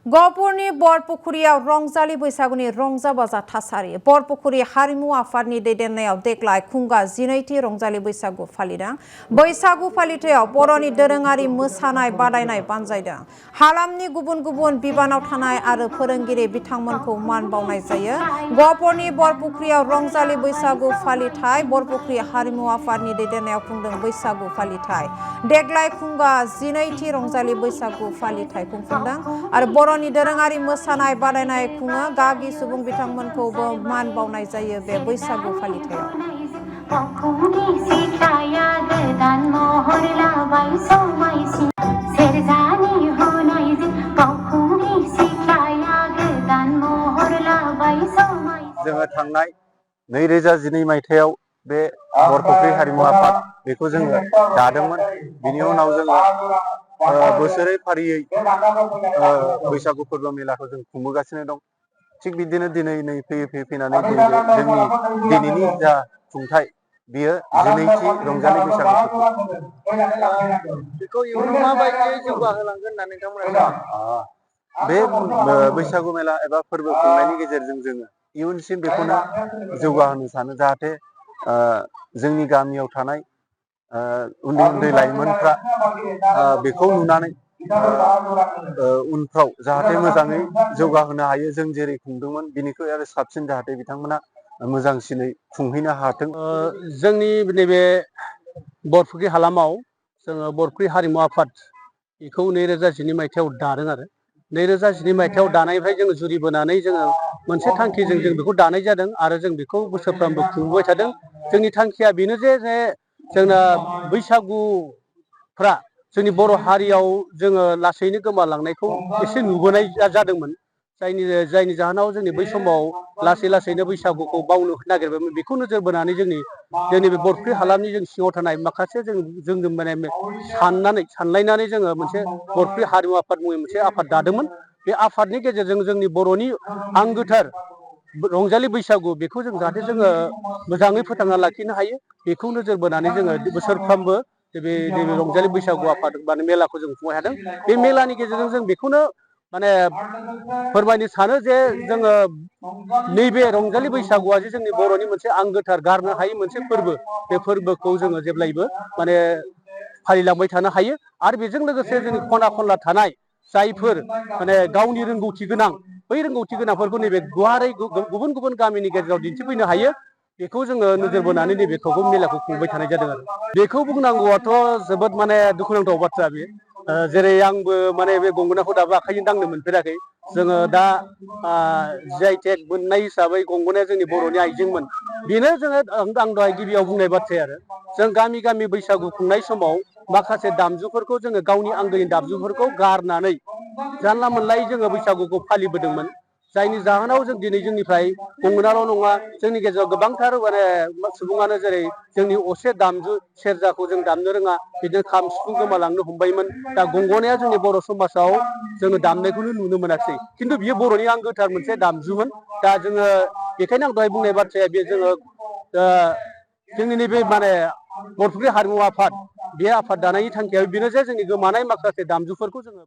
गहपुरनि बरपुखुरियाव रंजालि बैसागुनि रंजा बाजा थासारि बरपुखुरि हारिमु आफादनि दैदेननायाव देग्लाय खुंगा 12थि रंजालि बैसागु फालिदों। बैसागु फालिथायाव बर'नि दोरोङारि मोसानाय बादायनाय बानजायदों। हालामनि गुबुन गुबुन बिबानाव थानाय आरो फोरोंगिरि बिथांमोनखौ मान बावनाय जायो। गहपुरनि बरपुखुरियाव रंजालि बैसागु फालिथाय बरपुखुरि हारिमु आफादनि दैदेननायाव खुंदों बैसागु फालिथाय। देग्लाय खुंगा 12थि रंजालि बैसागु फालिथाय खुंफुंदों आरो बर'नि दोरोङारि मोसानाय बादायनाय खुङो। गागि सुबुं बिथांमोनखौबो मान बावनाय जायो बे बैसागु फालिथायाव। जोङो थांनाय 2012 मायथाइयाव बे बरपुखुरि हारिमु आफाद बेखौ जोङो दादोंमोन। बिनि उनाव जोङो बोसोरै फारियै बैसागु फोरबो मेलाखौ जों खुंबोगासिनो दं। थिग बिदिनो दिनै फैयै फैनानै जोंनि दिनैनि जा खुंथाय बियो 12थि रंजालि बैसागु बेखौ इयुनाव माबायदि जौगाहोलांगोन होननानै नोंथांमोना बे बैसागु मेला एबा फोरबो खुंनायनि गेजेरजों जोङो इयुनसिम बेखौनो जौगाहोनो सानो, जाहाथे जोंनि गामियाव थानाय उन्दै उन्दै लाइमोनफ्रा बेखौ नुनानै उनफ्राव जाहाथे मोजाङै जौगाहोनो हायो। जों जेरै खुंदोंमोन बिनिख्रुइ आरो साबसिन जाहाथे बिथांमोना मोजांसिनै खुंहैनो हाथों। जोंनि नैबे बरपुखुरि हालामाव जोङो बरपुखुरि हारिमु आफाद बेखौ 2012 मायथाइयाव दादों आरो 2012 मायथाइयाव दानायनिफ्राय जोङो जुरिबोनानै जोङो मोनसे थांखिजों जों बेखौ दानाय जादों आरो जों बेखौ बोसोरफ्रोमबो खुंबोबाय थादों। जोंनि थांखिया बेनो जे जोंना बैसागुफ्रा जोंनि बर' हारियाव जोङो लासैनो गोमालांनायखौ एसे नुबोनाय जादोंमोन। जायनि जाहोनाव जोंनि बै समाव लासै लासैनो बैसागुखौ बावनो नागिरबायमोन। बेखौ नोजोर बोनानै जोंनि बे बरपुखुरि हालामनि जों सिङाव थानाय माखासे जों माने सानलायनानै जोङो मोनसे बरपुखुरि हारिमु आफाद मुङै मोनसे आफाद दादोंमोन। बे आफादनि गेजेरजों जोंनि बर'नि आंगोथार रंजालि बैसागु बेखौ जों जाहाथे जोङो मोजाङै फोथांना लाखिनो हायो, बेखौ नोजोर बोनानै जोङो बोसोरफ्रोमबो नैबे रंजालि बैसागु आफाद माने मेलाखौ जों खुंबाय थादों। बे मेलानि गेजेरजों जों बेखौनो माने फोरमायनो सानो जे जोङो नैबे रंजालि बैसागुआ जे जोंनि बर'नि मोनसे आंगोथार गारनो हायै मोनसे फोरबो, बे फोरबोखौ जोङो जेब्लायबो माने फालिलांबाय थानो हायो। आरो बेजों लोगोसे जोंनि खना खनला थानाय जायफोर माने गावनि रोंगौथि गोनां, बै रोंगौथि गोनांफोरखौ नैबे गुवारै गुबुन गुबुन गामिनि गेजेराव दिन्थिफैनो हायो, बेखौ जोङो नोजोर बोनानै नैबेखौ मेलाखौ खुंबाय थानाय जादों आरो बेखौ बुंनांगौआथ' जोबोद माने दुखुनांथाव बाथ्रा बे। जेरै आंबो माने बे गंगोनाखौ दाबो आखाइजों दांनो मोनफेराखै। जोङो दा GI/टेग मोननाय हिसाबै गंगोनाया जोंनि बर'नि आइजेंमोन। बेनो जोङो आं दहाय गिबियाव बुंनाय बाथ्राया आरो जों गामि गामि बैसागु खुंनाय समाव माखासे दामजुफोरखौ जोङो गावनि आंगोनि दामजुफोरखौ गारनानै जानला मोनलायै जोङो बैसागुखौ फालिबोदोंमोन। जायनि जाहोनाव जों दिनै जोंनिफ्राय गंगोनाल' नङा, जोंनि गेजेराव गोबांथार माने सुबुङानो जेरै जोंनि असे दामजु सेरजाखौ जों दामनो रोङा, बिदिनो खाम सिफुं गोमालांनो हमबायमोन। दा गंगोनाया जोंनि बर' समाजाव जोङो दामनायखौनो नुनो मोनाखिसै, खिन्थु बियो बर'नि आंगोथार मोनसे दामजुमोन। दा जोङो बेखायनो आं दहाय बुंनाय बाथ्राया बे जोङो जोंनि नैबे माने बरपुखुरि हारिमु आफाद, बे आफाद दानायनि थांखिया बेनो जे जोंनि गोमानाय माखासे दामजुफोरखौ जोङो